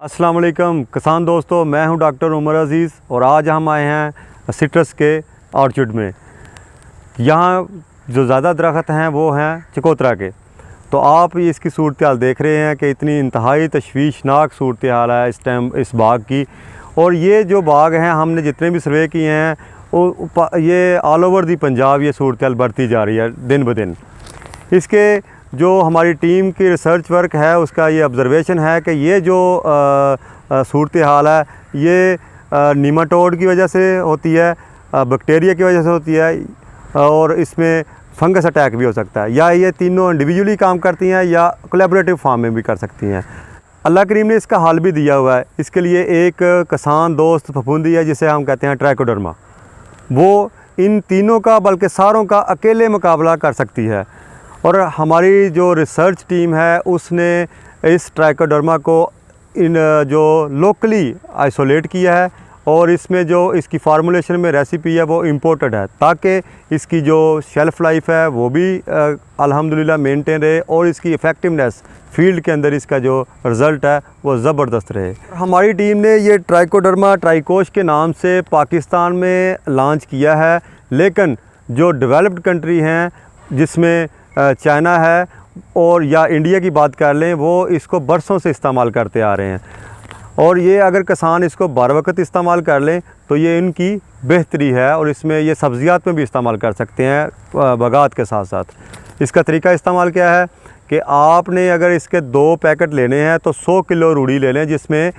अस्सलाम वालेकुम किसान दोस्तों, मैं हूं डॉक्टर उमर अज़ीज़ और आज हम आए हैं सिट्रस के ऑर्चर्ड में। यहाँ जो ज़्यादा दरख्त हैं वो हैं चकोतरा के। तो आप ये इसकी सूरत हाल देख रहे हैं कि इतनी इंतहाई तशवीशनाक सूरत हाल है इस टाइम इस बाग की। और ये जो बाग हैं हमने जितने भी सर्वे किए हैं वो ये ऑल ओवर दी पंजाब ये सूरत हाल बढ़ती जा रही है दिन ब दिन। इसके जो हमारी टीम की रिसर्च वर्क है उसका ये ऑब्ज़रवेशन है कि ये जो सूरत हाल है ये नीमाटोड की वजह से होती है, बैक्टीरिया की वजह से होती है और इसमें फंगस अटैक भी हो सकता है, या ये तीनों इंडिविजुअली काम करती हैं या कोलैबोरेटिव फार्म में भी कर सकती हैं। अल्लाह करीम ने इसका हल भी दिया हुआ है। इसके लिए एक किसान दोस्त फफूंदी है जिसे हम कहते हैं ट्राइकोडर्मा। वो इन तीनों का बल्कि सारों का अकेले मुकाबला कर सकती है। और हमारी जो रिसर्च टीम है उसने इस ट्राइकोडर्मा को इन जो लोकली आइसोलेट किया है और इसमें जो इसकी फार्मूलेशन में रेसिपी है वो इम्पोर्टेड है ताकि इसकी जो शेल्फ़ लाइफ है वो भी अल्हम्दुलिल्लाह मेंटेन रहे और इसकी इफ़ेक्टिवनेस फील्ड के अंदर इसका जो रिज़ल्ट है वो ज़बरदस्त रहे। हमारी टीम ने ये ट्राइकोडर्मा ट्राइकोश के नाम से पाकिस्तान में लॉन्च किया है, लेकिन जो डेवलप्ड कंट्री हैं जिसमें चाइना है और या इंडिया की बात कर लें वो इसको बरसों से इस्तेमाल करते आ रहे हैं। और ये अगर किसान इसको बार वक्त इस्तेमाल कर लें तो ये इनकी बेहतरी है और इसमें ये सब्ज़ियात में भी इस्तेमाल कर सकते हैं बगात के साथ साथ। इसका तरीका इस्तेमाल क्या है कि आपने अगर इसके 2 पैकेट लेने हैं तो 100 किलो रूढ़ी ले लें, जिसमें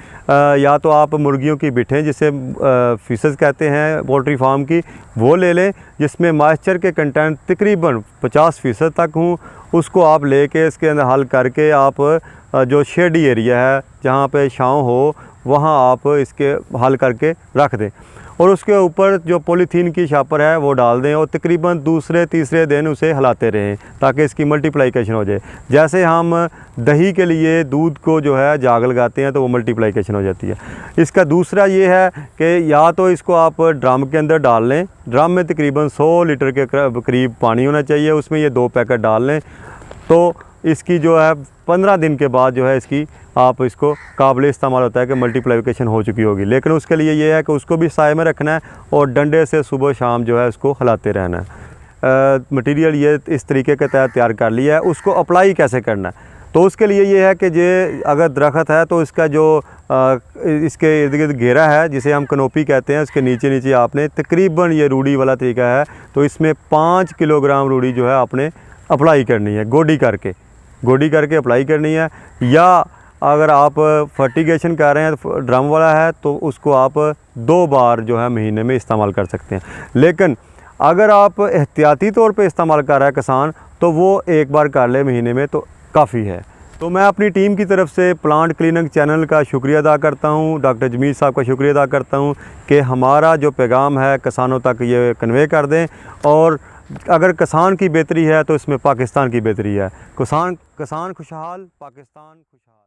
या तो आप मुर्गियों की बिठें जिसे फीसस कहते हैं पोल्ट्री फार्म की वो ले लें, जिसमें मॉइस्चर के कंटेंट तकरीबन 50% तक हों। उसको आप लेके इसके अंदर हल करके आप जो शेडी एरिया है जहाँ पे छाँव हो वहाँ आप इसके हल करके रख दें और उसके ऊपर जो पॉलीथीन की छापर है वो डाल दें और तकरीबन दूसरे तीसरे दिन उसे हिलाते रहें ताकि इसकी मल्टीप्लिकेशन हो जाए। जैसे हम दही के लिए दूध को जो है जाग लगाते हैं तो वो मल्टीप्लिकेशन हो जाती है। इसका दूसरा ये है कि या तो इसको आप ड्रम के अंदर डाल लें, ड्रम में तकरीबन 100 लीटर के करीब पानी होना चाहिए, उसमें ये 2 पैकेट डाल लें तो इसकी जो है 15 दिन के बाद जो है इसकी आप इसको काबिल इस्तेमाल होता है कि मल्टीप्लिकेशन हो चुकी होगी। लेकिन उसके लिए ये है कि उसको भी साए में रखना है और डंडे से सुबह शाम जो है उसको हिलाते रहना है। मटेरियल ये इस तरीके के तहत तैयार कर लिया है। उसको अप्लाई कैसे करना है तो उसके लिए ये है कि ये अगर दरख्त है तो इसका जो इसके इर्द गिर्द घेरा है जिसे हम कनोपी कहते हैं उसके नीचे नीचे आपने तकरीबन ये रूढ़ी वाला तरीका है तो इसमें 5 किलोग्राम रूढ़ी जो है आपने अप्लाई करनी है, गोडी करके अप्लाई करनी है। या अगर आप फर्टिगेशन कर रहे हैं तो ड्रम वाला है तो उसको आप 2 बार जो है महीने में इस्तेमाल कर सकते हैं। लेकिन अगर आप एहतियाती तौर पे इस्तेमाल कर रहा है किसान तो वो 1 बार कर ले महीने में तो काफ़ी है। तो मैं अपनी टीम की तरफ से प्लांट क्लिनिक चैनल का शुक्रिया अदा करता हूँ, डॉक्टर जमील साहब का शुक्रिया अदा करता हूँ कि हमारा जो पैगाम है किसानों तक ये कन्वे कर दें। और अगर किसान की बेहतरी है तो इसमें पाकिस्तान की बेहतरी है। किसान खुशहाल, पाकिस्तान खुशहाल।